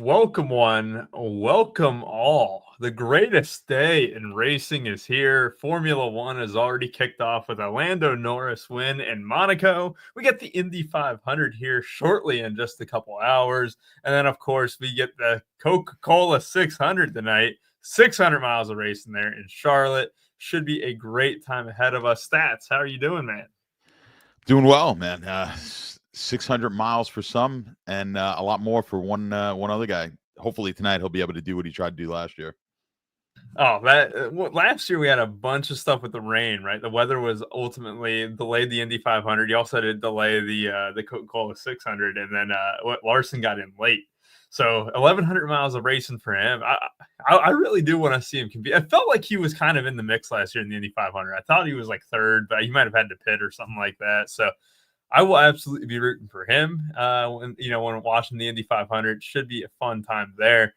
Welcome one, welcome all. The greatest day in racing is here. Formula One has already kicked off with a Lando Norris win in Monaco. We get the Indy 500 here shortly in just a couple hours. And then, of course, we get the Coca-Cola 600 tonight. 600 miles of racing there in Charlotte. Should be a great time ahead of us. Stats, how are you doing, man? Doing well, man. 600 miles for some and a lot more for one other guy. Hopefully tonight he'll be able to do what he tried to do last year. Oh, last year we had a bunch of stuff with the rain, right? The weather was ultimately delayed the Indy 500. You also had to delay the Coca-Cola 600, and then Larson got in late. So 1,100 miles of racing for him. I really do want to see him compete. I felt like he was kind of in the mix last year in the Indy 500. I thought he was like third, but he might have had to pit or something like that. So I will absolutely be rooting for him. When watching the Indy 500, should be a fun time there.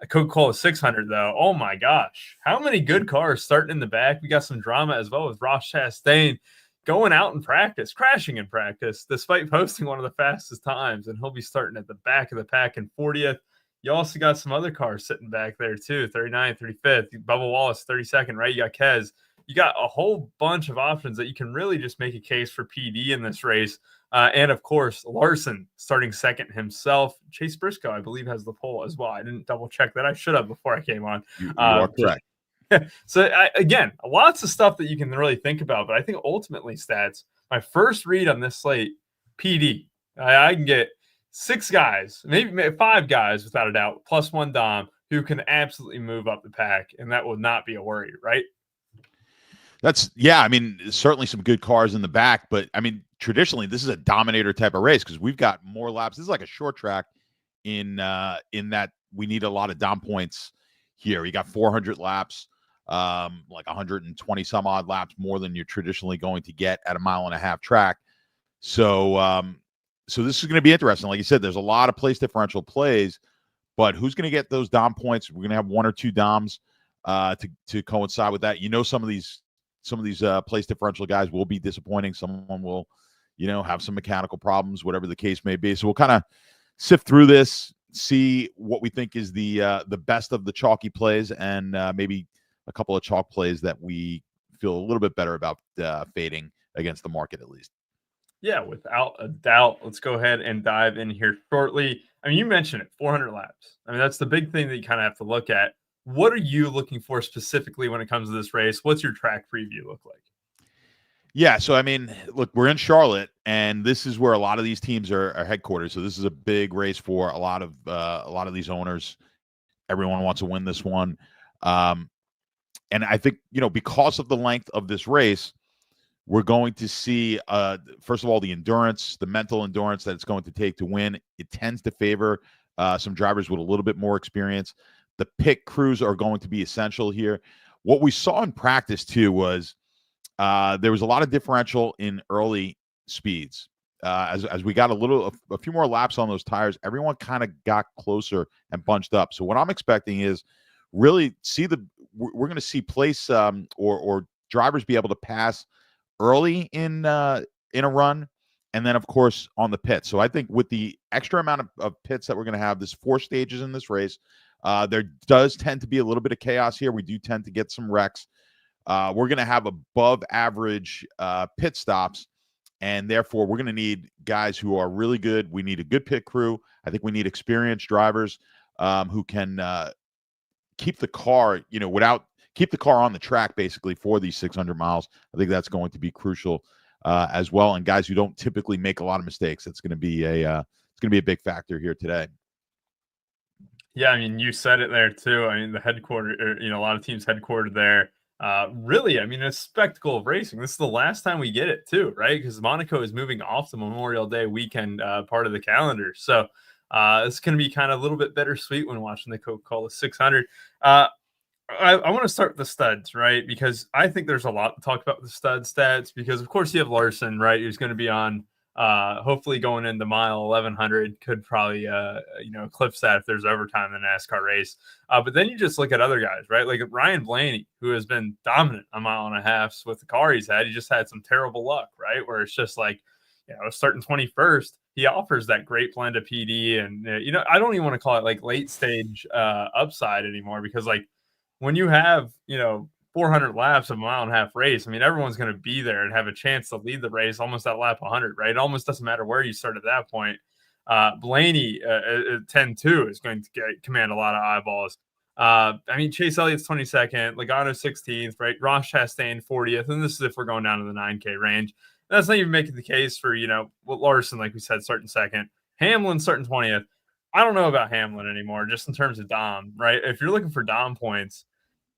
Coca-Cola 600, though, oh my gosh, how many good cars starting in the back? We got some drama as well with Ross Chastain going out in practice, crashing in practice, despite posting one of the fastest times, and he'll be starting at the back of the pack in 40th. You also got some other cars sitting back there, too, 39th, 35th. Bubba Wallace, 32nd, right? You got Kez. You got a whole bunch of options that you can really just make a case for PD in this race. And, of course, Larson starting second himself. Chase Briscoe, I believe, has the pole as well. I didn't double-check that. I should have before I came on. You are correct. So, again, lots of stuff that you can really think about. But I think ultimately, stats, my first read on this slate, PD. I can get 6 guys, maybe 5 guys without a doubt, plus 1 Dom, who can absolutely move up the pack. And that would not be a worry, right? Certainly some good cars in the back, but traditionally this is a Dominator type of race because we've got more laps. This is like a short track in that we need a lot of Dom points here. You got 400 laps, like 120 some odd laps more than you're traditionally going to get at a 1.5 mile track. So this is going to be interesting. Like you said, there's a lot of place differential plays, but who's going to get those Dom points? We're going to have 1 or 2 Doms to coincide with that. Some of these place differential guys will be disappointing. Someone will, have some mechanical problems, whatever the case may be. So we'll kind of sift through this, see what we think is the best of the chalky plays, and maybe a couple of chalk plays that we feel a little bit better about fading against the market at least. Yeah, without a doubt. Let's go ahead and dive in here shortly. You mentioned it, 400 laps. That's the big thing that you kind of have to look at. What are you looking for specifically when it comes to this race? What's your track preview look like? Yeah, so look, we're in Charlotte, and this is where a lot of these teams are headquartered. So this is a big race for a lot of these owners. Everyone wants to win this one, and I think because of the length of this race, we're going to see first of all the endurance, the mental endurance that it's going to take to win. It tends to favor some drivers with a little bit more experience. The pit crews are going to be essential here. What we saw in practice, too, was there was a lot of differential in early speeds. As we got a few more laps on those tires, everyone kind of got closer and bunched up. So what I'm expecting is really we're going to see place or drivers be able to pass early in a run, and then, of course, on the pit. So I think with the extra amount of pits that we're going to have, there's 4 stages in this race. There does tend to be a little bit of chaos here. We do tend to get some wrecks. We're going to have above average pit stops, and therefore we're going to need guys who are really good. We need a good pit crew. I think we need experienced drivers who can keep the car, keep the car on the track basically for these 600 miles. I think that's going to be crucial as well. And guys who don't typically make a lot of mistakes. That's going to be a big factor here today. Yeah, you said it there too. The headquarters, a lot of teams headquartered there. Really, a spectacle of racing. This is the last time we get it too, right? Because Monaco is moving off the Memorial Day weekend part of the calendar. So it's going to be kind of a little bit bittersweet when watching the Coca-Cola 600. I want to start with the studs, right? Because I think there's a lot to talk about with the stud stats because, of course, you have Larson, right? Who's going to be on hopefully going into mile 1100, could probably eclipse that if there's overtime in the NASCAR race. But then you just look at other guys, right? Like Ryan Blaney, who has been dominant a 1.5 miles with the car he's had. He just had some terrible luck, right? Where it's just like, starting 21st, he offers that great blend of PD. And, I don't even want to call it like late stage upside anymore, because like when you have, 400 laps of a mile and a half race, I mean, everyone's going to be there and have a chance to lead the race almost at lap 100, right? It almost doesn't matter where you start at that point. Blaney at 10-2 is going to command a lot of eyeballs. I mean, Chase Elliott's 22nd, Logano 16th, right? Ross Chastain 40th, and this is if we're going down to the 9K range. That's not even making the case for, Larson, like we said, starting second. Hamlin starting 20th. I don't know about Hamlin anymore, just in terms of Dom, right? If you're looking for Dom points,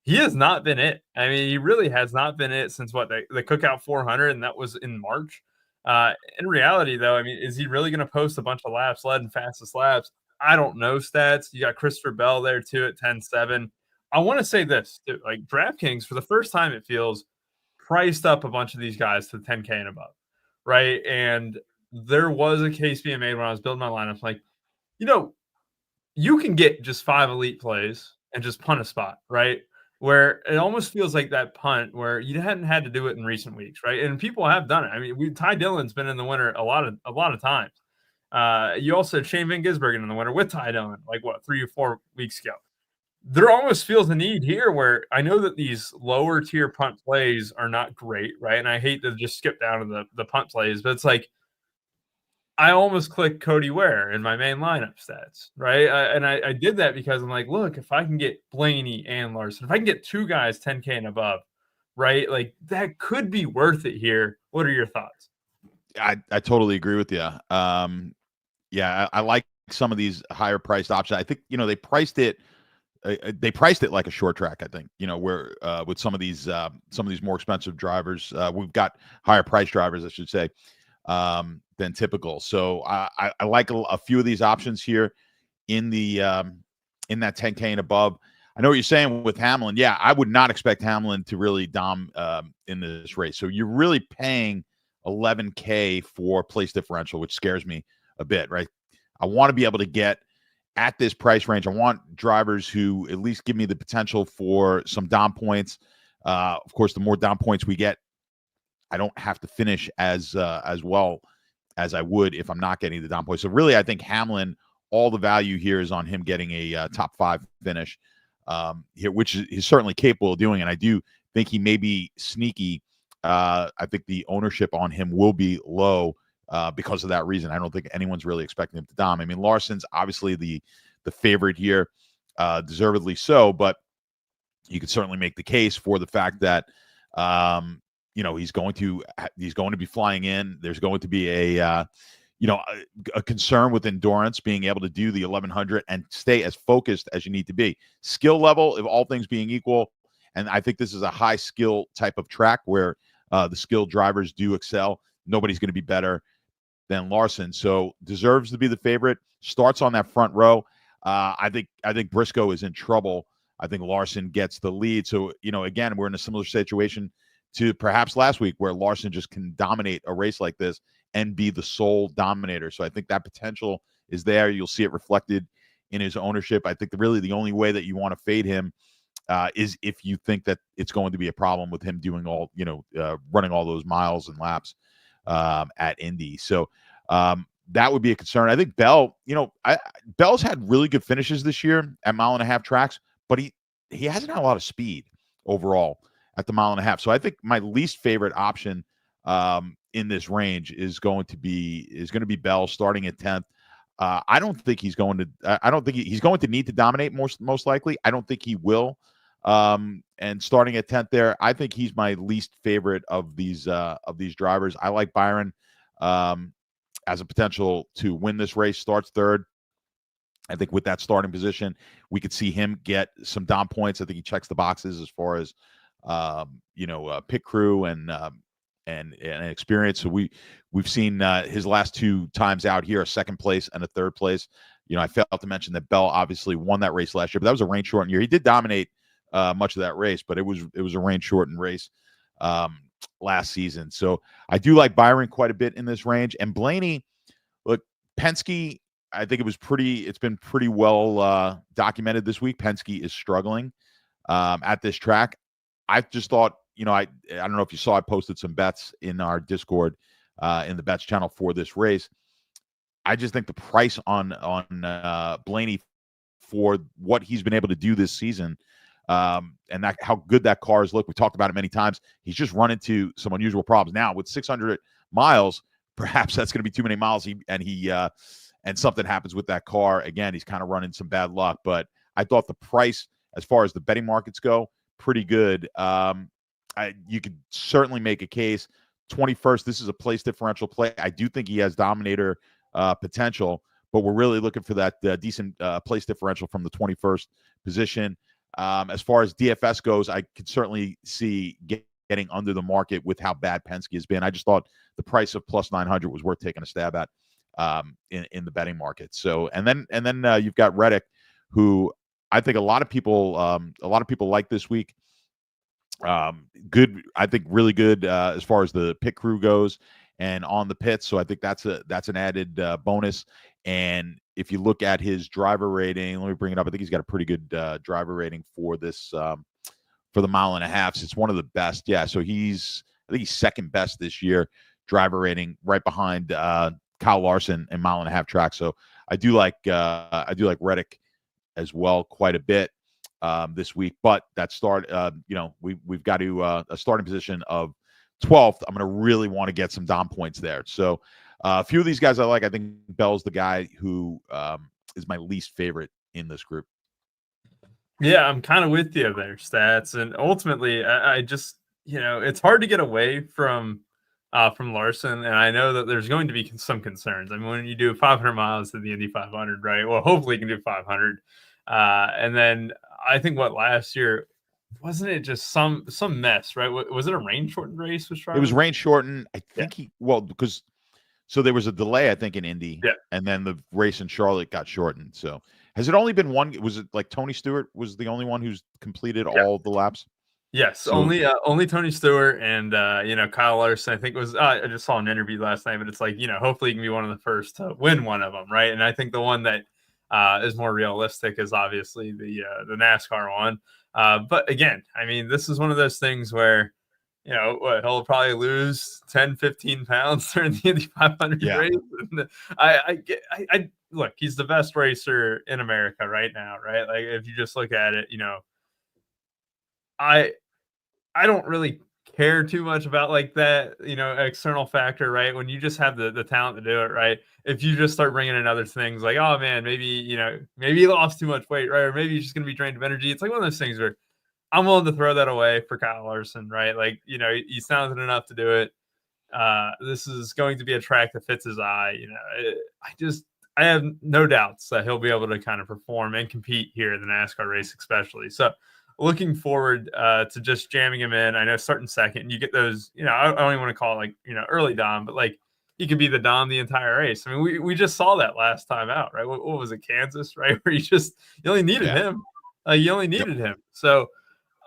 he has not been it. I mean, he really has not been it since the Cookout 400, and that was in March. In reality, though, I mean, is he really going to post a bunch of laps, led and fastest laps? I don't know stats. You got Christopher Bell there too at 10-7. I want to say this, too, like DraftKings, for the first time, it feels priced up a bunch of these guys to 10K and above, right? And there was a case being made when I was building my lineup, like, you can get just 5 elite plays and just punt a spot, right? Where it almost feels like that punt where you hadn't had to do it in recent weeks, right? And people have done it. I mean, Ty Dillon's been in the winner a lot of times. You also had Shane Van Gisbergen in the winner with Ty Dillon, like 3 or 4 weeks ago. There almost feels a need here where I know that these lower tier punt plays are not great, right? And I hate to just skip down to the punt plays, but it's like I almost clicked Cody Ware in my main lineup stats, right? I did that because I'm like, look, if I can get Blaney and Larson, if I can get 2 guys 10K and above, right? Like that could be worth it here. What are your thoughts? I totally agree with you. Yeah, I like some of these higher priced options. I think, they priced it like a short track, I think, where with some of these more expensive drivers, we've got higher price drivers, I should say, than typical. So I like a few of these options here in the in that 10K and above. I know what you're saying with Hamlin. Yeah, I would not expect Hamlin to really dom in this race. So you're really paying 11K for place differential, which scares me a bit, right? I want to be able to get at this price range. I want drivers who at least give me the potential for some dom points. Of course, the more dom points we get, I don't have to finish as well as I would if I'm not getting the dom points. So really, I think Hamlin, all the value here is on him getting a top 5 finish here, which he's certainly capable of doing. And I do think he may be sneaky. I think the ownership on him will be low because of that reason. I don't think anyone's really expecting him to dom. I mean, Larson's obviously the favorite here, deservedly so, but you could certainly make the case for the fact that he's going to be flying in. There's going to be a concern with endurance, being able to do the 1100 and stay as focused as you need to be. Skill level, if all things being equal, and I think this is a high skill type of track where the skilled drivers do excel. Nobody's going to be better than Larson, so deserves to be the favorite. Starts on that front row. I think Briscoe is in trouble. I think Larson gets the lead. So again, we're in a similar situation to perhaps last week where Larson just can dominate a race like this and be the sole dominator. So I think that potential is there. You'll see it reflected in his ownership. I think really the only way that you want to fade him is if you think that it's going to be a problem with him doing all, running all those miles and laps at Indy. So that would be a concern. I think Bell, Bell's had really good finishes this year at mile-and-a-half tracks, but he hasn't had a lot of speed overall at the mile-and-a-half. So I think my least favorite option in this range is going to be Bell starting at 10th. I don't think he's going to need to dominate most likely. I don't think he will. And starting at 10th there, I think he's my least favorite of these drivers. I like Byron as a potential to win this race. Starts third. I think with that starting position, we could see him get some dom points. I think he checks the boxes as far as pit crew and experience. So we've seen his last 2 times out here, a second place and a third place. I failed to mention that Bell obviously won that race last year, but that was a rain shortened year. He did dominate much of that race, but it was a rain shortened race last season. So I do like Byron quite a bit in this range. And Blaney, look, Penske, I think it's been pretty well documented this week. Penske is struggling at this track. I just thought, I don't know if you saw, I posted some bets in our Discord in the bets channel for this race. I just think the price on Blaney for what he's been able to do this season, and that how good that car has looked. We talked about it many times. He's just run into some unusual problems. Now with 600 miles, perhaps that's going to be too many miles. And something happens with that car again. He's kind of running some bad luck. But I thought the price, as far as the betting markets go, pretty good. You could certainly make a case. 21st, this is a place differential play. I do think he has Dominator potential, but we're really looking for that decent place differential from the 21st position. As far as DFS goes, I could certainly see getting under the market with how bad Penske has been. I just thought the price of plus 900 was worth taking a stab at in the betting market. So, and then you've got Reddick, who I think a lot of people like this week. Good, I think really good as far as the pit crew goes and on the pits. So I think that's an added bonus. And if you look at his driver rating, let me bring it up. I think he's got a pretty good driver rating for this for the mile and a half. So it's one of the best. Yeah. So I think he's second best this year driver rating, right behind Kyle Larson and mile and a half track. So I do like Reddick as well quite a bit this week. But that start, we've got to a starting position of 12th. I'm going to really want to get some Dom points there. So a few of these guys I like. I think Bell's the guy who is my least favorite in this group. Yeah, I'm kind of with you there, Stats. And ultimately, I just, it's hard to get away from Larson. And I know that there's going to be some concerns. I mean, when you do 500 miles to the Indy 500, right? Well, hopefully you can do 500. And then I think last year, wasn't it just some mess, right? Was it a rain shortened race? It was rain shortened. I think because there was a delay, I think, in Indy, and then the race in Charlotte got shortened. So has it only been one? Was it like Tony Stewart was the only one who's completed all the laps? Yes, so, only Tony Stewart and Kyle Larson. I think it was. I just saw an interview last night, but it's like hopefully you can be one of the first to win one of them, right? And I think the one that is more realistic is obviously the NASCAR one. But again, I mean, this is one of those things where he'll probably lose 10, 15 pounds during the Indy 500 race. And I look, he's the best racer in America right now, right? Like if you just look at it, I don't really care too much about like that, external factor, right? When you just have the talent to do it, right? If you just start bringing in other things like, oh man, maybe he lost too much weight, right? Or maybe he's just going to be drained of energy. It's like one of those things where I'm willing to throw that away for Kyle Larson, right? Like, he's talented enough to do it. This is going to be a track that fits his eye. I have no doubts that he'll be able to kind of perform and compete here in the NASCAR race, especially. So looking forward to just jamming him in. I know starting second, you get those, I don't even want to call it like, early Dom, but like he could be the Dom the entire race. I mean, we just saw that last time out, right? What was it, Kansas, right? Where you only needed him. You only needed him. So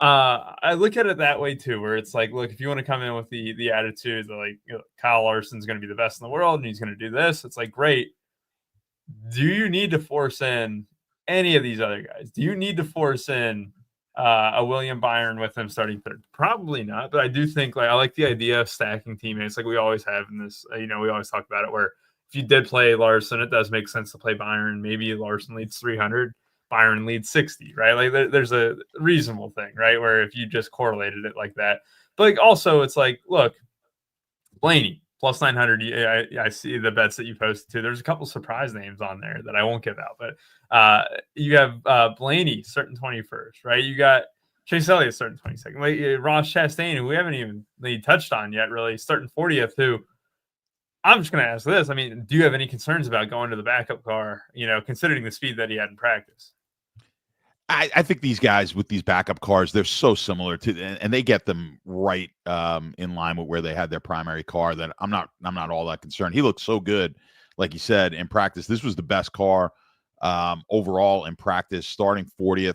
I look at it that way too, where it's like, look, if you want to come in with the attitude that like Kyle Larson's going to be the best in the world and he's going to do this, it's like, great. Do you need to force in any of these other guys? Do you need to force in a William Byron with him starting third? Probably not, but I do think I like the idea of stacking teammates like we always have in this. We always talk about it where if you did play Larson, it does make sense to play Byron. Maybe Larson leads 300. Byron leads 60, right? Like there's a reasonable thing, right? Where if you just correlated it like that, but like also it's like, look, Blaney plus 900. I see the bets that you posted too. There's a couple surprise names on there that I won't give out, but you have Blaney starting 21st, right? You got Chase Elliott starting 22nd. Like Ross Chastain, who we haven't even touched on yet, really starting 40th. Who I'm just going to ask this. I mean, do you have any concerns about going to the backup car, considering the speed that he had in practice? I think these guys with these backup cars, they're so similar to, and they get them right in line with where they had their primary car that I'm not all that concerned. He looked so good, like you said, in practice. This was the best car overall in practice, starting 40th.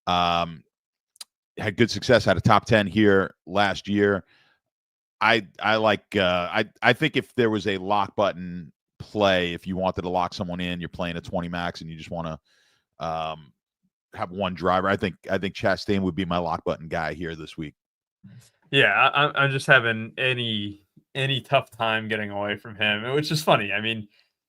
Had good success, had a top 10 here last year. I think if there was a lock button play, if you wanted to lock someone in, you're playing a 20 max and you just want to have one driver, I think Chastain would be my lock button guy here this week. Yeah, I'm just having any tough time getting away from him, which is funny. I mean,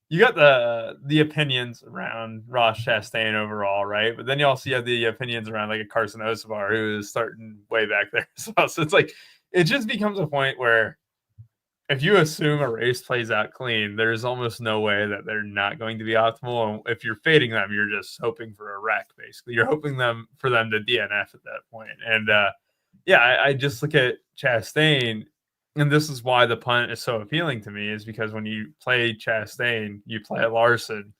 you got the opinions around Ross Chastain overall, right? But then you also have the opinions around like a Carson Osavar who is starting way back there as well. So it's like it just becomes a point where if you assume a race plays out clean, there's almost no way that they're not going to be optimal. And if you're fading them, you're just hoping for a wreck, basically. You're hoping for them to DNF at that point. And I just look at Chastain, and this is why the punt is so appealing to me, is because when you play Chastain, you play Larson,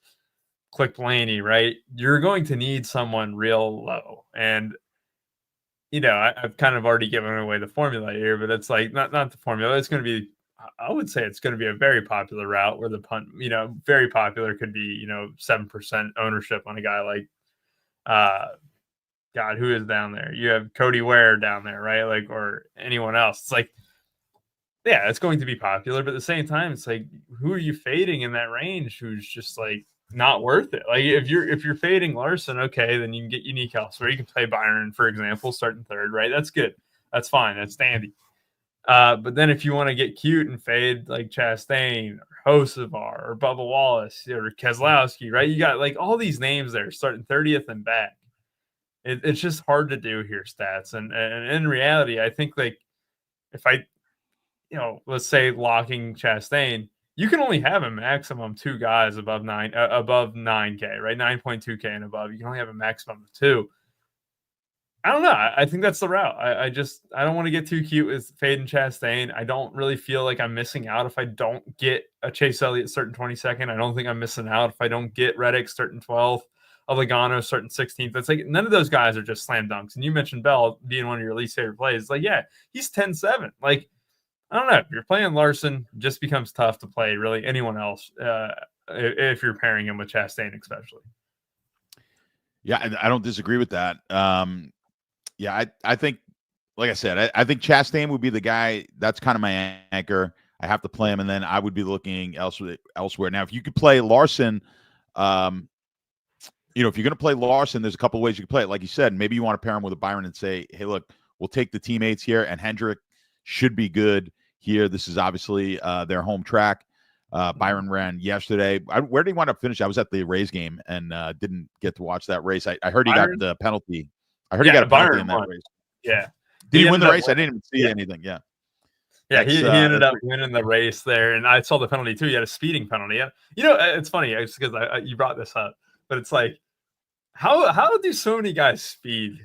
click Blaney, right? You're going to need someone real low. And I've kind of already given away the formula here, but it's like not the formula. It's going to be, I would say it's going to be a very popular route where the punt, very popular could be, 7% ownership on a guy like, God, who is down there? You have Cody Ware down there, right? Like, or anyone else. It's like, yeah, it's going to be popular, but at the same time, it's like, who are you fading in that range? Who's just like not worth it? Like, if you're fading Larson, okay, then you can get unique elsewhere. You can play Byron, for example, starting third, right? That's good. That's fine. That's dandy. But then if you want to get cute and fade like Chastain or Hocevar or Bubba Wallace or Keselowski, right? You got like all these names there starting 30th and back. It's just hard to do here, stats. And in reality, I think like if I, let's say locking Chastain, you can only have a maximum 2 guys above 9K, right? 9.2K and above. You can only have a maximum of 2. I don't know. I think that's the route. I don't want to get too cute with fade and Chastain. I don't really feel like I'm missing out if I don't get a Chase Elliott starting 22nd. I don't think I'm missing out if I don't get Reddick starting 12th, a Logano starting 16th. It's like none of those guys are just slam dunks. And you mentioned Bell being one of your least favorite plays. It's like, yeah, he's 10-7. Like, I don't know. If you're playing Larson, it just becomes tough to play really anyone else if you're pairing him with Chastain, especially. Yeah, I don't disagree with that. Yeah, I think, like I said, I think Chastain would be the guy. That's kind of my anchor. I have to play him, and then I would be looking elsewhere. Now, if you could play Larson, if you're going to play Larson, there's a couple of ways you can play it. Like you said, maybe you want to pair him with a Byron and say, hey, look, we'll take the teammates here, and Hendrick should be good here. This is obviously their home track. Byron ran yesterday. Where did he wind up finishing? I was at the Rays game and didn't get to watch that race. I heard he got the penalty. I heard he got a penalty in that race. Yeah. Did he win the race? I didn't even see anything. Yeah. Yeah, he ended up winning the race there, and I saw the penalty too. He had a speeding penalty. Yeah. It's funny because you brought this up, but it's like, how do so many guys speed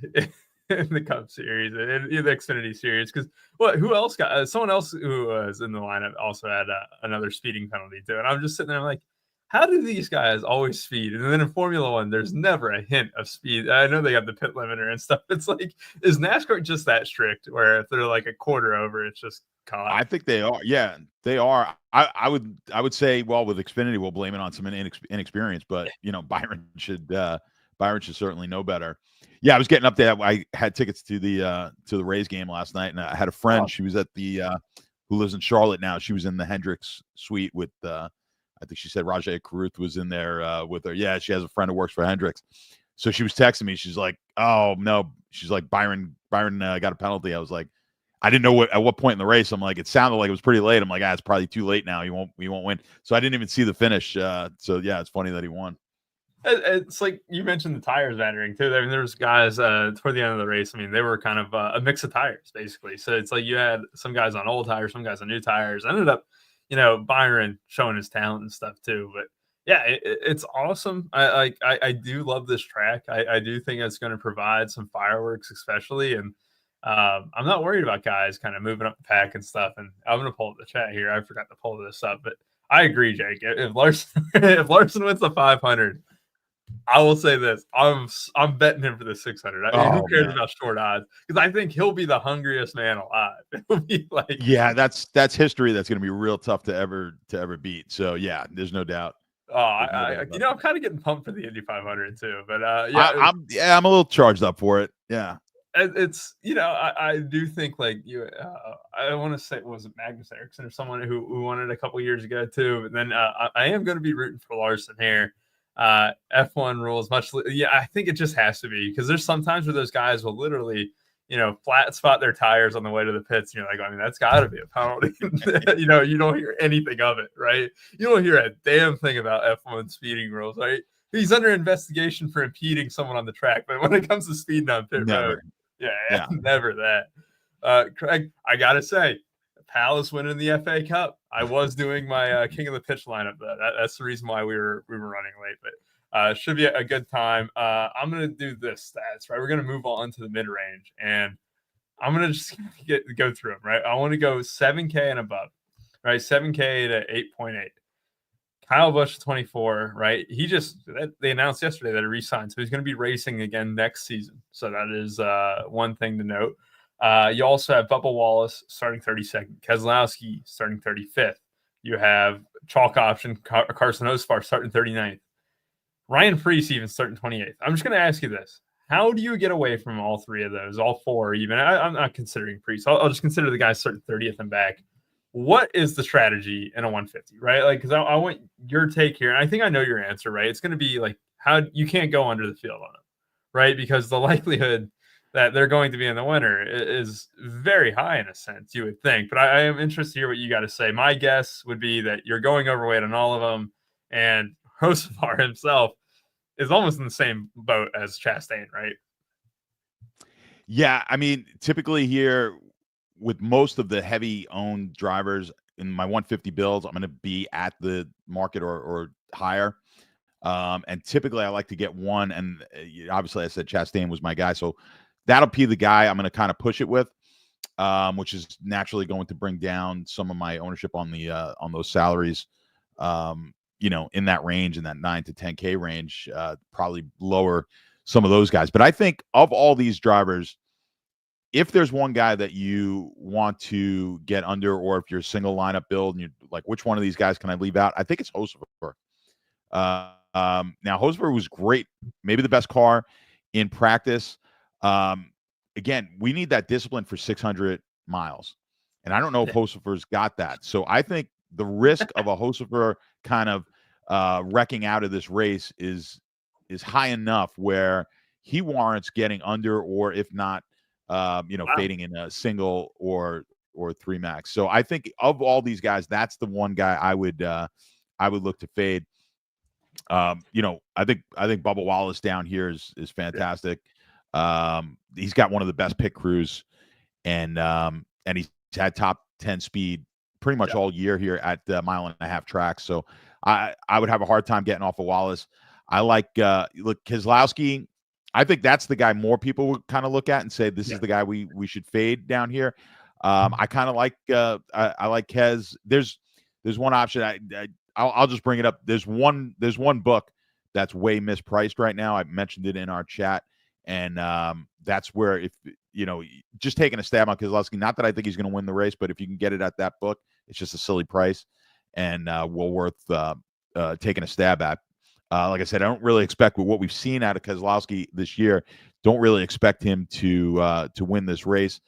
in the Cup Series and in the Xfinity Series? Because who else got someone else who was in the lineup also had another speeding penalty too, and I'm just sitting there like, how do these guys always speed? And then in Formula One, there's never a hint of speed. I know they have the pit limiter and stuff. It's like, is NASCAR just that strict where if they're like a quarter over, it's just caught? I think they are. Yeah, they are. I would say, well, with Xfinity, we'll blame it on some inexperience, but Byron should certainly know better. Yeah, I was getting up there. I had tickets to the Rays game last night, and I had a friend. She was at the who lives in Charlotte now. She was in the Hendricks suite with I think she said Rajay Caruth was in there with her. Yeah, she has a friend who works for Hendricks. So she was texting me. She's like, oh, no. She's like, Byron got a penalty. I was like, I didn't know at what point in the race. I'm like, it sounded like it was pretty late. I'm like, it's probably too late now. He won't win. So I didn't even see the finish. So, yeah, it's funny that he won. It's like you mentioned the tires mattering too. I mean, there was guys toward the end of the race. I mean, they were kind of a mix of tires basically. So it's like you had some guys on old tires, some guys on new tires. Ended up, Byron showing his talent and stuff too. But yeah, it's awesome. I do love this track. I do think it's going to provide some fireworks, especially. And I'm not worried about guys kind of moving up the pack and stuff. And I'm going to pull up the chat here. I forgot to pull this up, but I agree, Jake. If Larson wins the 500. I will say this: I'm betting him for the 600. I mean, who cares about short odds? Because I think he'll be the hungriest man alive. It'll be like, yeah, that's history. That's going to be real tough to ever beat. So yeah, there's no doubt. I'm kind of getting pumped for the Indy 500 too. But I'm a little charged up for it. Yeah, it's I do think like I want to say, was it Magnus Eriksson or someone who won it a couple years ago too? But then I am going to be rooting for Larson here. F1 rules I think it just has to be, because there's sometimes where those guys will literally flat spot their tires on the way to the pits. And you're like, I mean, that's got to be a penalty. You don't hear anything of it, right? You don't hear a damn thing about F1 speeding rules, right? He's under investigation for impeding someone on the track, but when it comes to speeding on pit road, yeah, never that. Craig, I gotta say, Palace winning the FA Cup. I was doing my King of the Pitch lineup. That's the reason why we were running late, but should be a good time. I'm gonna do this stats, right? We're gonna move on to the mid range, and I'm gonna just go through them, right? I want to go 7K and above, right? 7K to 8.8. Kyle Busch 24, right? They announced yesterday that he re-signed, so he's going to be racing again next season. So that is one thing to note. You also have Bubba Wallace starting 32nd, Keselowski starting 35th. You have chalk option Carson Hocevar starting 39th. Ryan Preece even starting 28th. I'm just going to ask you this. How do you get away from all three of those, all four even? I'm not considering Preece. I'll just consider the guys starting 30th and back. What is the strategy in a 150, right? Like, because I want your take here, and I think I know your answer, right? It's going to be like, how you can't go under the field on them, right? Because the likelihood that they're going to be in the winner is very high in a sense, you would think. But I am interested to hear what you got to say. My guess would be that you're going overweight on all of them, and Hocevar himself is almost in the same boat as Chastain, right? Yeah, I mean, typically here, with most of the heavy owned drivers in my 150 builds, I'm going to be at the market or higher. And typically I like to get one. And obviously I said Chastain was my guy. So that'll be the guy I'm going to kind of push it with, which is naturally going to bring down some of my ownership on those salaries, in that range, in that 9 to 10K range, probably lower some of those guys. But I think of all these drivers, if there's one guy that you want to get under, or if you're a single lineup build and you're like, which one of these guys can I leave out? I think it's Hocevar. Now, Hocevar was great, maybe the best car in practice. Again, we need that discipline for 600 miles. And I don't know if Hocevar's got that. So I think the risk of a Hocevar kind of wrecking out of this race is high enough where he warrants getting under, or if not, fading in a single or three max. So I think of all these guys, that's the one guy I would look to fade. I think Bubba Wallace down here is fantastic. He's got one of the best pit crews, and he's had top 10 speed pretty much all year here at the 1.5 mile track. So I would have a hard time getting off of Wallace. I like Keselowski. I think that's the guy more people would kind of look at and say, this is the guy we should fade down here. I kind of like I like Kez. There's one option. I'll just bring it up. There's one book that's way mispriced right now. I mentioned it in our chat, and that's where, if just taking a stab on Keselowski. Not that I think he's going to win the race, but if you can get it at that book, it's just a silly price and well worth taking a stab at. Like I said, I don't really expect, with what we've seen out of Keselowski this year, don't really expect him to win this race.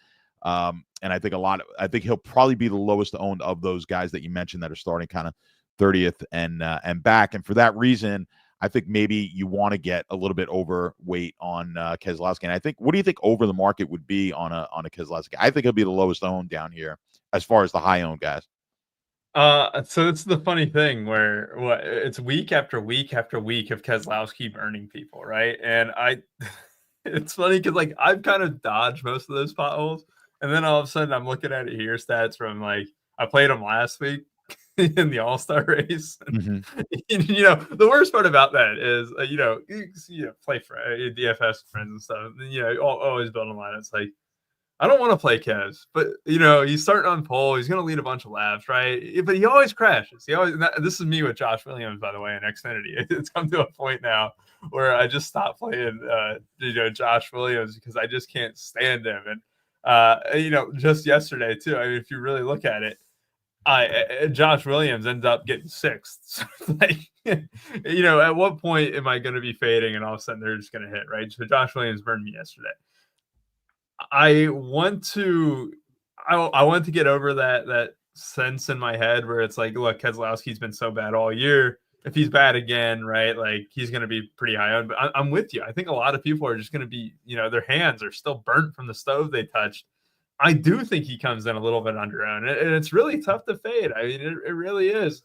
And I think he'll probably be the lowest owned of those guys that you mentioned that are starting kind of 30th and back. And for that reason, I think maybe you want to get a little bit overweight on Keselowski. And I think, what do you think over the market would be on a Keselowski? I think he'll be the lowest owned down here as far as the high owned guys. So it's the funny thing where it's week after week after week of Keselowski burning people, right? And it's funny because like I've kind of dodged most of those potholes, and then all of a sudden I'm looking at it here, stats from like I played him last week in the All-Star race. Mm-hmm. The worst part about that is you play for DFS friends and stuff, and always build a line. It's like, I don't want to play Kez, but he's starting on pole. He's going to lead a bunch of laps, right? But he always crashes. This is me with Josh Williams, by the way, in Xfinity. It's come to a point now where I just stopped playing, Josh Williams because I just can't stand him. And just yesterday too. I mean, if you really look at it, Josh Williams ends up getting sixth. So at what point am I going to be fading and all of a sudden they're just going to hit, right? So Josh Williams burned me yesterday. I want to get over that sense in my head where it's like, look, Keselowski's been so bad all year. if he's bad again, right, like he's going to be pretty high on. But I'm with you. I think a lot of people are just going to be, their hands are still burnt from the stove they touched. I do think he comes in a little bit under owned, and it's really tough to fade. I mean, it really is.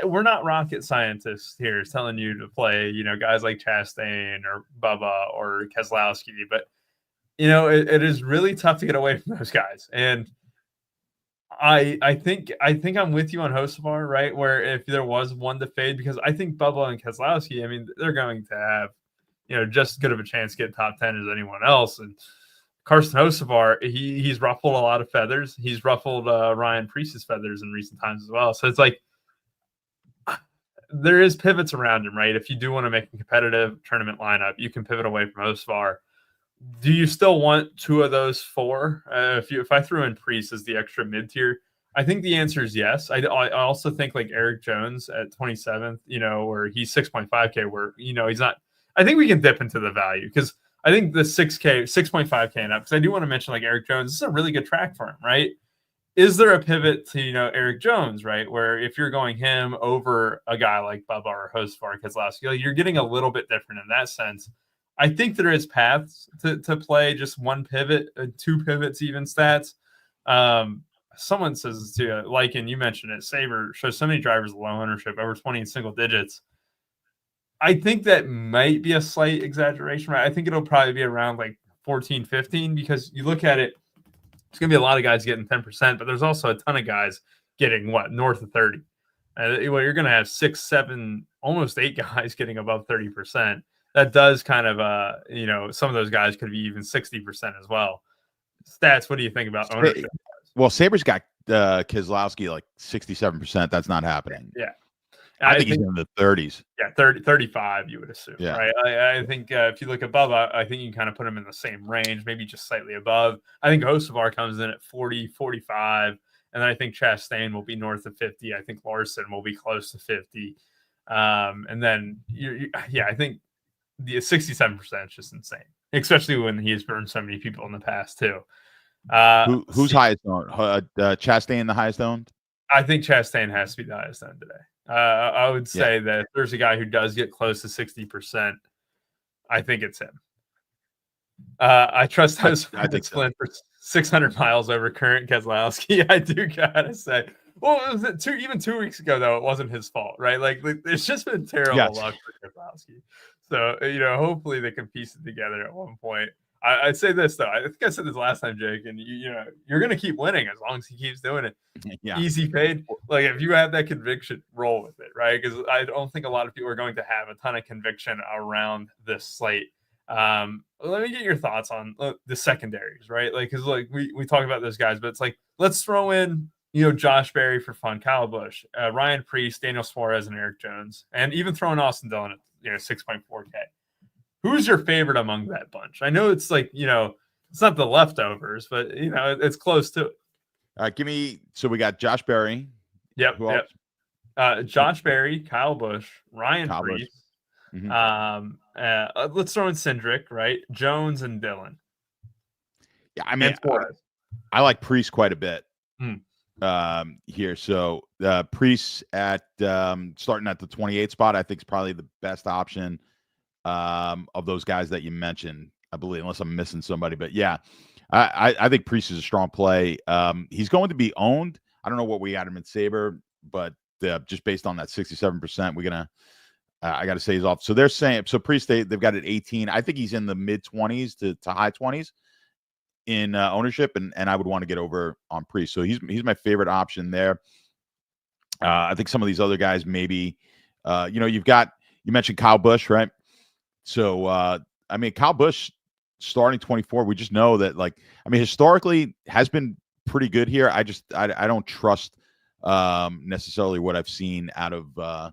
We're not rocket scientists here telling you to play, guys like Chastain or Bubba or Keselowski, but it is really tough to get away from those guys. And I think I'm with you on Hocevar, right? Where if there was one to fade, because I think Bubba and Keselowski, I mean, they're going to have, just as good of a chance to get top 10 as anyone else. And Carson Hocevar, he's ruffled a lot of feathers. He's ruffled Ryan Preece's feathers in recent times as well. So it's like there is pivots around him, right? If you do want to make a competitive tournament lineup, you can pivot away from Hocevar. Do you still want two of those four? If I threw in Preece as the extra mid tier, I think the answer is yes. I also think like Eric Jones at 27th, where he's 6.5K, where he's not. I think we can dip into the value because I think the 6.5K and up. Because I do want to mention like Eric Jones, this is a really good track for him, right? Is there a pivot to Eric Jones, right? Where if you're going him over a guy like Bubba or Hocevar, Keselowski, you're getting a little bit different in that sense. I think there is paths to play just one pivot, two pivots, even stats. Someone says to like, and you mentioned it, Sabre shows so many drivers low ownership, over 20 in single digits. I think that might be a slight exaggeration, right? I think it'll probably be around like 14, 15, because you look at it, there's going to be a lot of guys getting 10%, but there's also a ton of guys getting north of 30. You're going to have 6, 7, almost 8 guys getting above 30%. That does kind of, some of those guys could be even 60% as well. Stats, what do you think about ownership? Well, Sabre's got Keselowski like 67%. That's not happening. Yeah. I think he's in the 30s. Yeah, 35, you would assume, yeah. Right? I think if you look above, I think you can kind of put him in the same range, maybe just slightly above. I think Hocevar comes in at 40, 45, and then I think Chastain will be north of 50. I think Larson will be close to 50. And then, I think the 67% is just insane, especially when he has burned so many people in the past, too. Who's highest owned? Chastain the highest owned? I think Chastain has to be the highest owned today. I would say that if there's a guy who does get close to 60%, I think it's him. I trust those Flint for 600 miles over current Keselowski. I do gotta say. Well, was it even 2 weeks ago though? It wasn't his fault, right? Like it's just been terrible luck for Keselowski. So hopefully they can piece it together at one point. I'd say this though. I think I said this last time, Jake, and you're gonna keep winning as long as he keeps doing it. Yeah. Easy paid. Like if you have that conviction, roll with it, right? Because I don't think a lot of people are going to have a ton of conviction around this slate. Let me get your thoughts on the secondaries, right? Like because we talk about those guys, but it's like let's throw in Josh Berry for fun, Kyle Busch, Ryan Preece, Daniel Suarez, and Eric Jones, and even throwing Austin Dillon at 6.4K. Who's your favorite among that bunch? I know it's like, it's not the leftovers, but, it's close to it. All right, so we got Josh Berry. Yep. Josh Berry, Kyle Busch, Ryan Preece. Mm-hmm. Let's throw in Cindric, right? Jones and Dillon. Yeah, I mean, I like Preece quite a bit here. So Preece at starting at the 28th spot, I think is probably the best option. Of those guys that you mentioned, I believe, unless I'm missing somebody, but yeah, I think Preece is a strong play. He's going to be owned. I don't know what we got him in Sabre, but just based on that 67%, I got to say he's off. So they're saying, Preece, they've got it 18. I think he's in the mid 20s to high 20s in ownership, and I would want to get over on Preece. So he's my favorite option there. I think some of these other guys, maybe, you mentioned Kyle Busch, right? So, I mean, Kyle Busch starting 24, we just know that, historically has been pretty good here. I don't trust necessarily what I've seen out of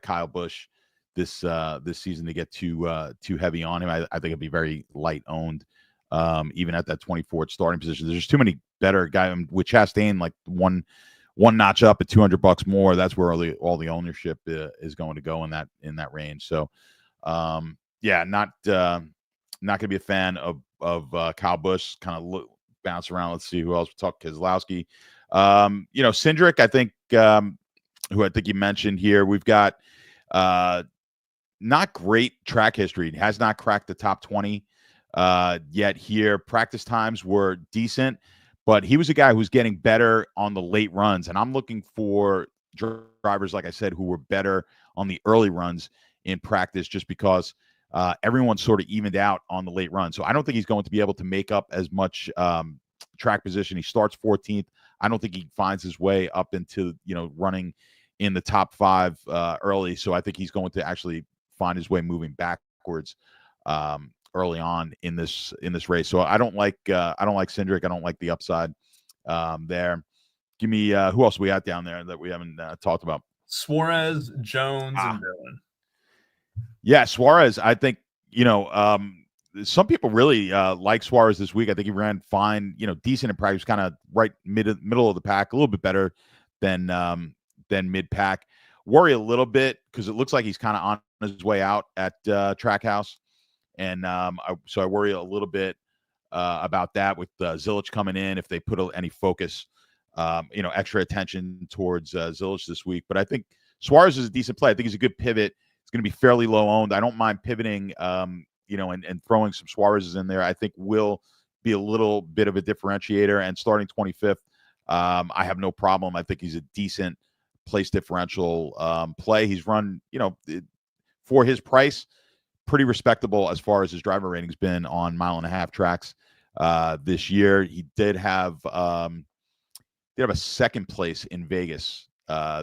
Kyle Busch this season to get too heavy on him. I think it'd be very light owned, even at that 24th starting position. There's just too many better guys with Chastain, like one notch up at $200 more. That's where all the ownership is going to go in that range. So, not going to be a fan of Kyle Busch. Kind of bounce around. Let's see who else we talk. Keselowski, Cindric. I think who I think you mentioned here. We've got Not great track history. Has not cracked the top 20 yet here. Practice times were decent, but he was a guy who's getting better on the late runs. And I'm looking for drivers, like I said, who were better on the early runs in practice just because everyone sort of evened out on the late run. So I don't think he's going to be able to make up as much track position. He starts 14th. I don't think he finds his way up into, running in the top 5 early. So I think he's going to actually find his way moving backwards early on in this race. So I don't like Cindric. I don't like the upside there. Give me who else we got down there that we haven't talked about? Suarez, Jones, and Dillon. Yeah, Suarez. I think some people really like Suarez this week. I think he ran fine, decent in practice, kind of right middle of the pack, a little bit better than mid pack. Worry a little bit because it looks like he's kind of on his way out at Trackhouse, and so I worry a little bit about that with Zilich coming in if they put any focus, extra attention towards Zilich this week. But I think Suarez is a decent play. I think he's a good pivot. It's going to be fairly low owned. I don't mind pivoting, and throwing some Suarez's in there. I think will be a little bit of a differentiator. And starting 25th, I have no problem. I think he's a decent place differential play. He's run, for his price, pretty respectable as far as his driver rating's been on 1.5-mile tracks this year. He did have a second place in Vegas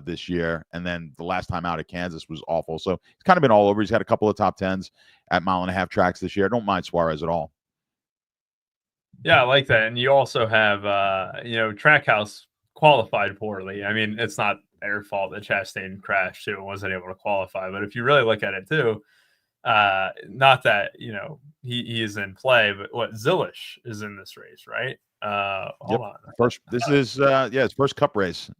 this year, and then the last time out at Kansas was awful. So he's kind of been all over. He's had a couple of top 10s at 1.5-mile tracks this year. I don't mind Suarez at all. Yeah, I like that. And you also have, Trackhouse qualified poorly. I mean, it's not their fault that Chastain crashed too and wasn't able to qualify. But if you really look at it too, not that, he is in play, but Zilich is in this race, right? Hold on. This is his first Cup race.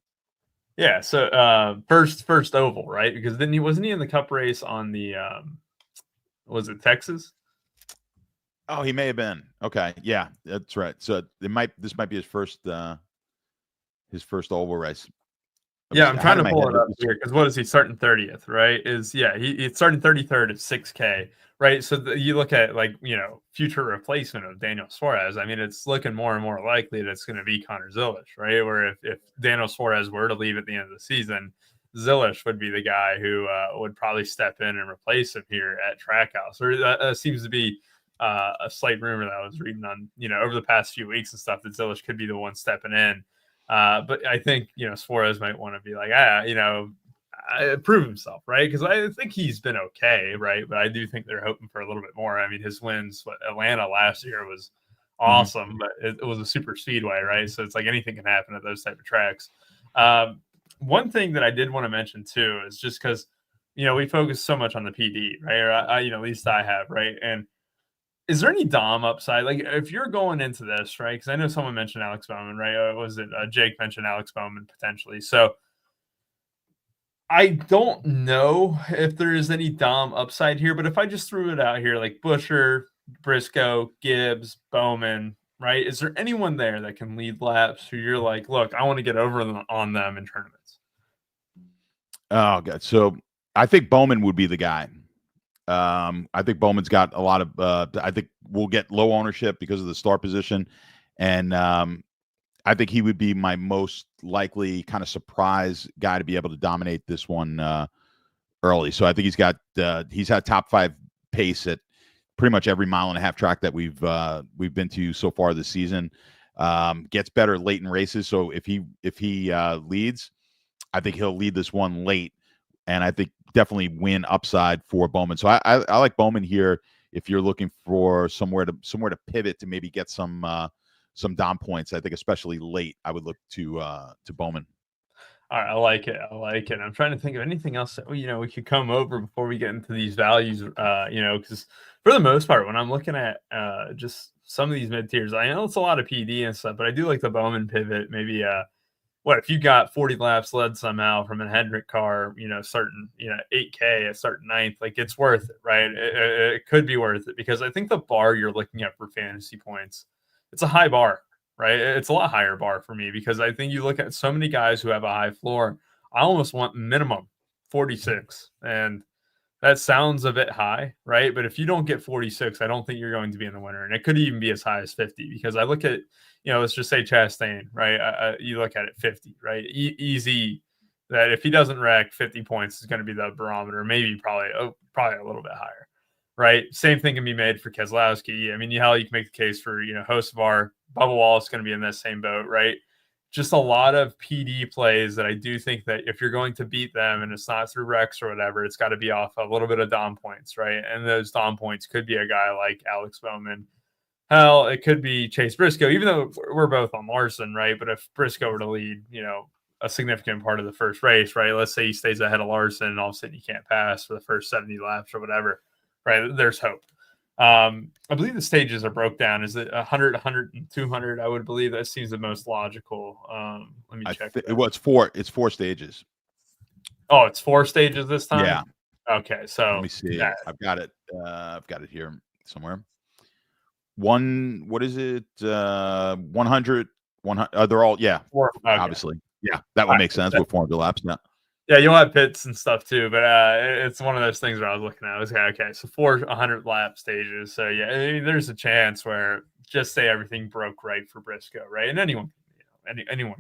Yeah, so first oval, right? Because wasn't he in the Cup race on the was it Texas? Oh, he may have been. Okay, yeah, that's right. So this might be his first oval race. Yeah, I'm trying to pull it up here because what is he starting 30th, right? He's starting 33rd at 6K, right? So you look at future replacement of Daniel Suarez. I mean, it's looking more and more likely that it's going to be Connor Zilich, right? Where if Daniel Suarez were to leave at the end of the season, Zilich would be the guy who would probably step in and replace him here at Trackhouse. Or that seems to be a slight rumor that I was reading on, over the past few weeks and stuff that Zilich could be the one stepping in. But I think, Suarez might want to be like, prove himself, right? Because I think he's been okay, right? But I do think they're hoping for a little bit more. I mean, his wins, Atlanta last year was awesome, but it was a super speedway, right? So it's like anything can happen at those type of tracks. One thing that I did want to mention too is just because, we focus so much on the PD, right? Or at least I have, right? And is there any Dom upside? Like, if you're going into this, right? Because I know someone mentioned Alex Bowman, right? Was it Jake mentioned Alex Bowman potentially? So I don't know if there is any Dom upside here, but if I just threw it out here, like Busher, Briscoe, Gibbs, Bowman, right? Is there anyone there that can lead laps who you're like, look, I want to get over on them in tournaments? Oh, God. So I think Bowman would be the guy. I think Bowman's got a lot of I think we'll get low ownership because of the start position. And I think he would be my most likely kind of surprise guy to be able to dominate this one early. So I think he's had top 5 pace at pretty much every 1.5-mile track that we've been to so far this season. Gets better late in races. So if he leads, I think he'll lead this one late. And I think definitely win upside for Bowman. So I like Bowman here if you're looking for somewhere to pivot to maybe get some Dom points. I think especially late, I would look to Bowman. All right, I like it. I'm trying to think of anything else that we could come over before we get into these values. Because for the most part, when I'm looking at just some of these mid tiers, I know it's a lot of PD and stuff, but I do like the Bowman pivot. Maybe if you got 40 laps led somehow from a Hendrick car, starting 8K at starting 9th, like it's worth it, right? It could be worth it because I think the bar you're looking at for fantasy points, it's a high bar, right? It's a lot higher bar for me because I think you look at so many guys who have a high floor. I almost want minimum 46. And that sounds a bit high, right? But if you don't get 46, I don't think you're going to be in the winner. And it could even be as high as 50 because I look at, let's just say Chastain, right? You look at it 50, right? Easy that if he doesn't wreck, 50 points is going to be the barometer, maybe probably a little bit higher, right? Same thing can be made for Keselowski. I mean, you can make the case for, Hocevar, Bubba Wallace is going to be in that same boat, right? Just a lot of PD plays that I do think that if you're going to beat them and it's not through Rex or whatever, it's got to be off a little bit of Dom points, right? And those Dom points could be a guy like Alex Bowman. Hell, it could be Chase Briscoe, even though we're both on Larson, right? But if Briscoe were to lead, a significant part of the first race, right? Let's say he stays ahead of Larson and all of a sudden he can't pass for the first 70 laps or whatever, right? There's hope. I believe the stages are broke down. Is it 100, 100, and 200? I would believe that seems the most logical. Let me check. It's four stages. Oh, it's 4 stages this time? Yeah. Okay, so let me see. Yeah. I've got it here somewhere. What is it? 100, 100. They're all, yeah. 4, okay. Obviously. Yeah, that would make sense with 400 laps. Yeah. Yeah, you'll have pits and stuff too, but it's one of those things where I was looking at. I was okay, so 4 100 lap stages. So yeah, I mean, there's a chance where just say everything broke right for Briscoe, right? And anyone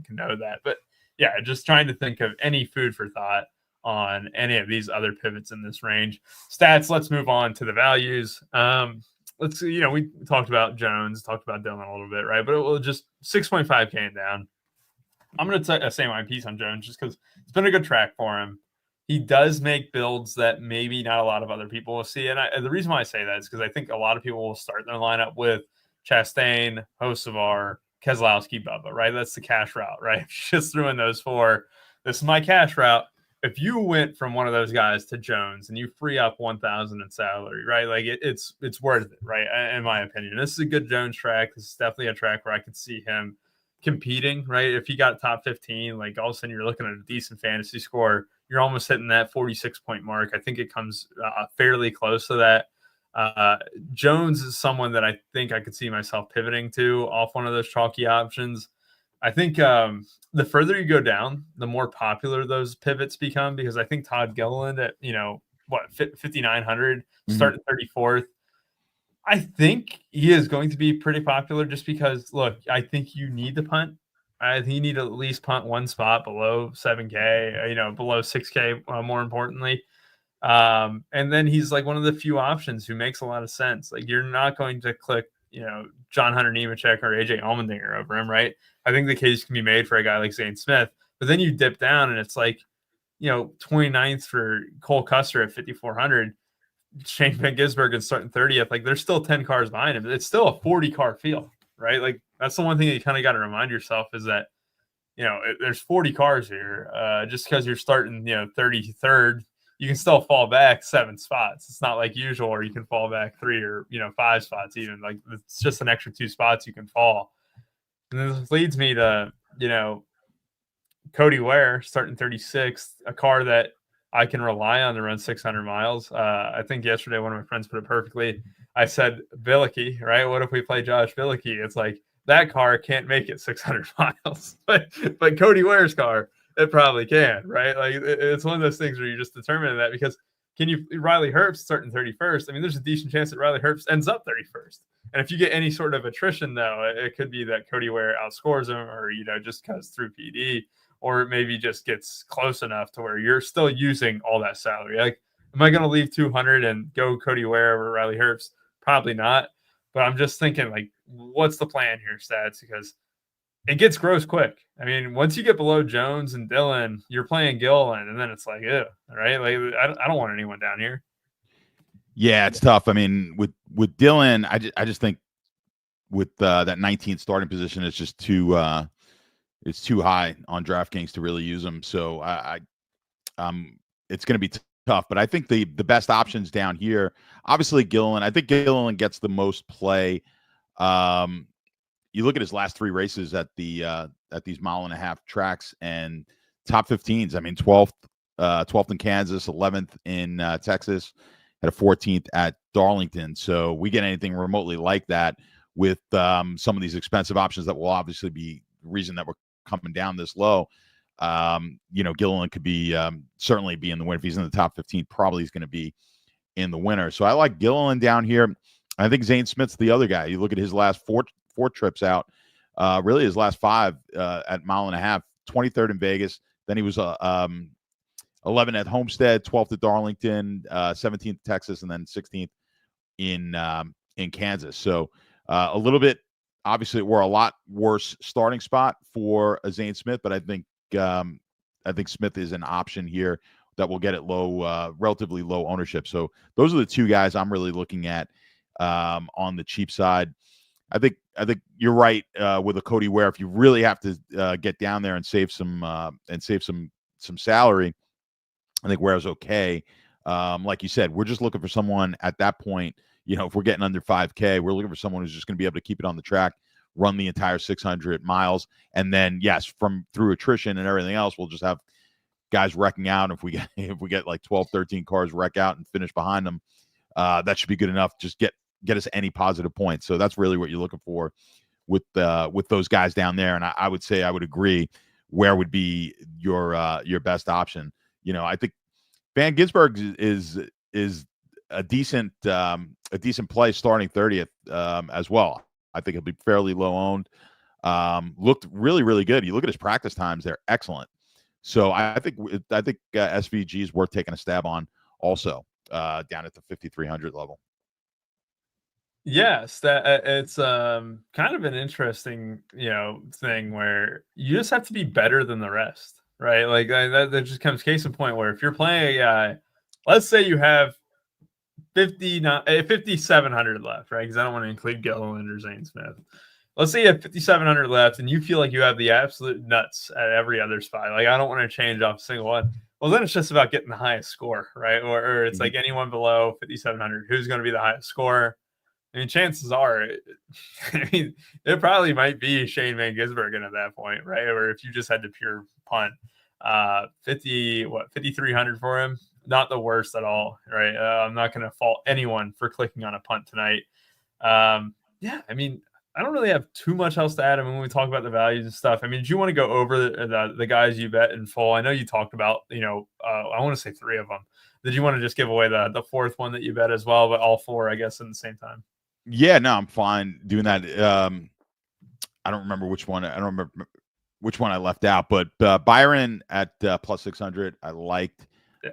can know that. But yeah, just trying to think of any food for thought on any of these other pivots in this range. Stats. Let's move on to the values. Let's we talked about Jones, talked about Dillon a little bit, right? But it will just 6.5K and down. I'm going to say my piece on Jones just because it's been a good track for him. He does make builds that maybe not a lot of other people will see. And the reason why I say that is because I think a lot of people will start their lineup with Chastain, Hocevar, Keselowski, Bubba, right? That's the cash route, right? Just threw in those 4. This is my cash route. If you went from one of those guys to Jones and you free up 1,000 in salary, right? Like it's worth it, right? In my opinion, this is a good Jones track. This is definitely a track where I could see him competing, right? If he got top 15, like all of a sudden you're looking at a decent fantasy score, you're almost hitting that 46-point mark. I think it comes fairly close to that. Jones is someone that I think I could see myself pivoting to off one of those chalky options. I think the further you go down, the more popular those pivots become, because I think Todd Gilliland at 5,900 starting 34th. I think he is going to be pretty popular just because, look, I think you need to punt. I think you need to at least punt one spot below 7K, below 6K, more importantly. And then he's like one of the few options who makes a lot of sense. Like you're not going to click, John Hunter Nemechek or AJ Allmendinger over him, right? I think the case can be made for a guy like Zane Smith. But then you dip down and it's like, 29th for Cole Custer at 5,400. Shane Van Gisbergen starting 30th. Like there's still 10 cars behind him. It's still a 40-car field, right? Like that's the one thing you kind of got to remind yourself is that, there's 40 cars here. Just because you're starting, 33rd, you can still fall back 7 spots. It's not like usual, or you can fall back 3 or 5 spots even. Like it's just an extra 2 spots you can fall. And this leads me to, Cody Ware starting 36th, a car that I can rely on to run 600 miles. I think yesterday one of my friends put it perfectly. I said, Billicky, right? What if we play Josh Billicky? It's like that car can't make it 600 miles, but Cody Ware's car, it probably can, right? Like it's one of those things where you just determine that because Riley Herbst starting 31st. I mean, there's a decent chance that Riley Herbst ends up 31st. And if you get any sort of attrition, though, it could be that Cody Ware outscores him or, just cuts through PD. Or maybe just gets close enough to where you're still using all that salary. Like, am I going to leave 200 and go Cody Ware over Riley Herbst? Probably not. But I'm just thinking, like, what's the plan here, Stats? Because it gets gross quick. I mean, once you get below Jones and Dillon, you're playing Gilliland, and then it's like, ew, right? Like, I don't want anyone down here. Yeah, it's tough. I mean, with Dillon, I just think with that 19th starting position, it's just too it's too high on DraftKings to really use them. So it's going to be tough. But I think the best options down here, obviously Gilliland. I think Gilliland gets the most play. You look at his last 3 races at these 1.5 mile tracks and top 15s. I mean, 12th in Kansas, 11th in Texas, had a 14th at Darlington. So we get anything remotely like that with some of these expensive options that will obviously be the reason that we're coming down this low. Gilliland could be certainly be in the win. If he's in the top 15, probably he's going to be in the winner. So I like Gilliland down here. I think Zane Smith's the other guy. You look at his last four trips out, really his last 5 at mile and a half, 23rd in Vegas. Then he was 11 at Homestead, 12th at Darlington, 17th at Texas, and then 16th in Kansas. So a little bit, obviously, we're a lot worse starting spot for a Zane Smith, but I think Smith is an option here that will get it low, relatively low ownership. So those are the 2 guys I'm really looking at on the cheap side. I think you're right with a Cody Ware. If you really have to get down there and save some salary, I think Ware's okay. Like you said, we're just looking for someone at that point. If we're getting under 5K, we're looking for someone who's just going to be able to keep it on the track, run the entire 600 miles, and then yes, through attrition and everything else, we'll just have guys wrecking out. If we get like 12, 13 cars wreck out and finish behind them, that should be good enough. Just get us any positive points. So that's really what you're looking for with those guys down there. And I would say I would agree. Where would be your best option? I think Van Gisberg is a decent play starting 30th as well. I think he'll be fairly low owned. Looked really, really good. You look at his practice times; they're excellent. So I think SVG is worth taking a stab on also down at the 5,300 level. Yes, that it's kind of an interesting thing where you just have to be better than the rest, right? Like that just comes case in point where if you're playing a guy, let's say you have 5,700 left, right? Because I don't want to include Gilliland or Zane Smith. Let's say you have 5,700 left and you feel like you have the absolute nuts at every other spot. Like I don't want to change off a single one. Well, then it's just about getting the highest score, right? Or it's like anyone below 5,700, who's going to be the highest scorer? I mean, chances are, it probably might be Shane Van Gisbergen at that point, right? Or if you just had to pure punt, 5,300 for him, not the worst at all, right? I'm not going to fault anyone for clicking on a punt tonight. Yeah, I mean, I don't really have too much else to add. I mean, when we talk about the values and stuff, I mean, do you want to go over the guys you bet in full? I know you talked about, I want to say 3 of them. Did you want to just give away the 4th one that you bet as well, but all 4, I guess, in the same time? Yeah, no, I'm fine doing that. I don't remember which one. I don't remember which one I left out, but Byron at plus 600, I liked.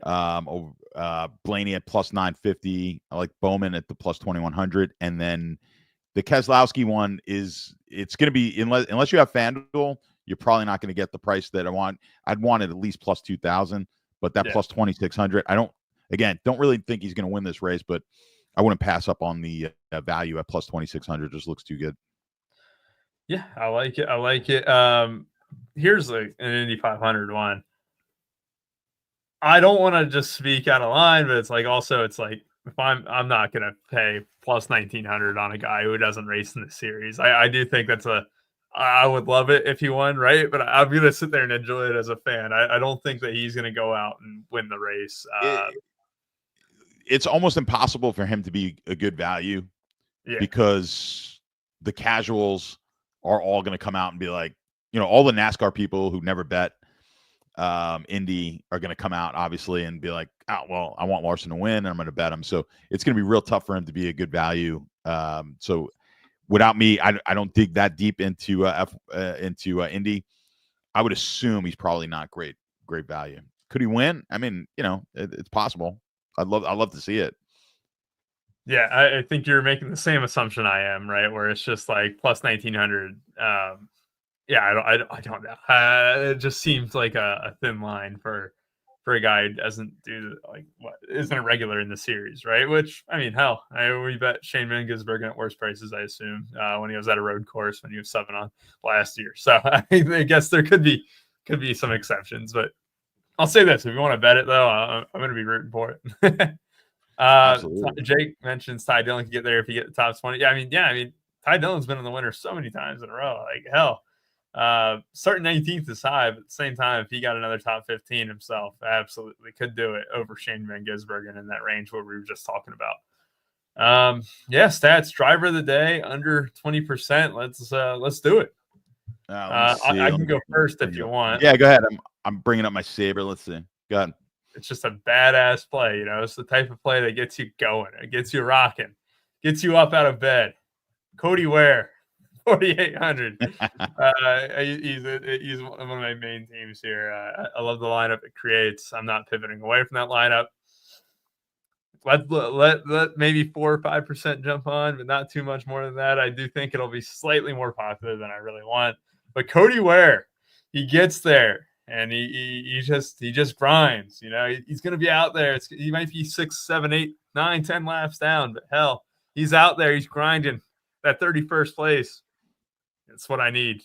Blaney at plus 950. I like Bowman at the plus 2,100, and then the Keselowski one it's going to be unless you have FanDuel, you're probably not going to get the price that I want. I'd want it at least plus 2,000, but that plus 2,600, I don't really think he's going to win this race, but I wouldn't pass up on the value at plus 2,600. Just looks too good. Yeah, I like it. Here's an Indy 500 one. I don't want to just speak out of line, but it's like if I'm not going to pay plus 1,900 on a guy who doesn't race in the series. I do think I would love it if he won, right? But I'm going to sit there and enjoy it as a fan. I don't think that he's going to go out and win the race. It's almost impossible for him to be a good value because the casuals are all going to come out and be like, all the NASCAR people who never bet Indy are going to come out obviously and be like, oh, well, I want Larson to win and I'm going to bet him. So it's going to be real tough for him to be a good value. So without me, I don't dig that deep into Indy. I would assume he's probably not great value. Could he win? I mean, it's possible. I'd love to see it. Yeah, I think you're making the same assumption I am, right? Where it's just like plus 1,900. Yeah, I don't know. It just seems like a thin line for a guy who doesn't do isn't a regular in the series, right? Which I mean, hell, we bet Shane Van Gisbergen at worse prices, I assume, when he was at a road course when he was 7 on last year. So I guess there could be some exceptions, but I'll say this: if you want to bet it, though, I'm going to be rooting for it. Jake mentions Ty Dillon can get there if you get the top 20. I mean, Ty Dillon's been in the winner so many times in a row. Like hell, starting 19th is high, but at the same time, if he got another top 15 himself, absolutely could do it over Shane Van Gisbergen in that range what we were just talking about. Stats: driver of the day under 20%. Let's do it. I can go first if you want. Yeah, go ahead. I'm bringing up my saber. Let's see. Go ahead. It's just a badass play. It's the type of play that gets you going. It gets you rocking, gets you up out of bed. Cody Ware, 4,800. He's one of my main teams here. I love the lineup it creates. I'm not pivoting away from that lineup. Let maybe 4 or 5% jump on, but not too much more than that. I do think it'll be slightly more popular than I really want. But Cody Ware, he gets there. And he just grinds, he's going to be out there. He might be 6, 7, 8, 9, 10 laps down, but hell, he's out there. He's grinding that 31st place. That's what I need.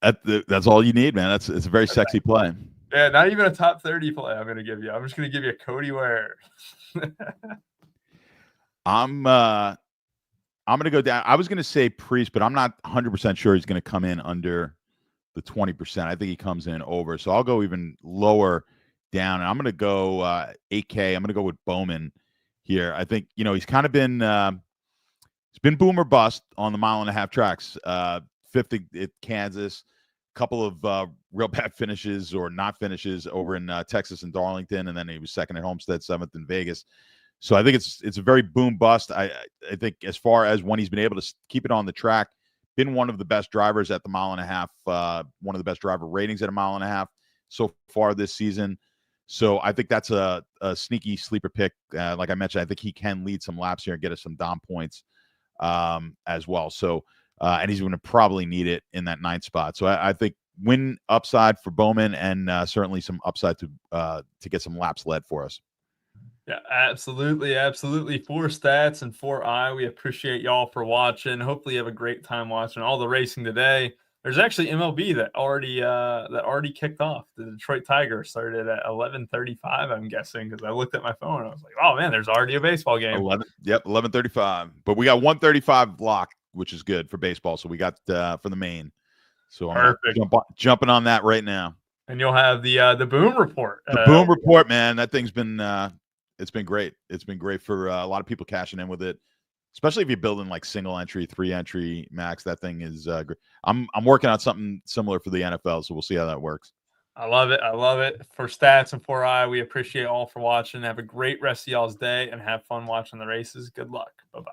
That's all you need, man. It's a very sexy play. Yeah, not even a top 30 play I'm going to give you. I'm just going to give you a Cody Ware. I'm going to go down. I was going to say Priest, but I'm not 100% sure he's going to come in under the 20%. I think he comes in over. So I'll go even lower down. And I'm going to go 8K. I'm going to go with Bowman here. I think, he's kind of been it's been boom or bust on the 1.5-mile tracks. Fifth at Kansas, a couple of real bad finishes or not finishes over in Texas and Darlington, and then he was second at Homestead, seventh in Vegas. So I think it's a very boom bust. I think as far as when he's been able to keep it on the track, been one of the best drivers at the 1.5 mile, one of the best driver ratings at 1.5 mile so far this season. So I think that's a sneaky sleeper pick. Like I mentioned, I think he can lead some laps here and get us some Dom points as well. So and he's going to probably need it in that 9th spot. So I think win upside for Bowman and certainly some upside to get some laps led for us. Yeah, absolutely. Absolutely. 4 stats and 4 eye. We appreciate y'all for watching. Hopefully you have a great time watching all the racing today. There's actually MLB that already kicked off. The Detroit Tigers started at 11:35, I'm guessing, because I looked at my phone and I was like, oh man, there's already a baseball game. 11:35. But we got 1:35 locked, which is good for baseball. So we got for the main. So I'm jumping on that right now. And you'll have the boom report. The boom report, man. That thing's been it's been great. It's been great for a lot of people cashing in with it, especially if you're building like single entry, 3 entry max. That thing is great. I'm working on something similar for the NFL, so we'll see how that works. I love it. I love it. For stats and 4 eye, we appreciate all for watching. Have a great rest of y'all's day and have fun watching the races. Good luck. Bye-bye.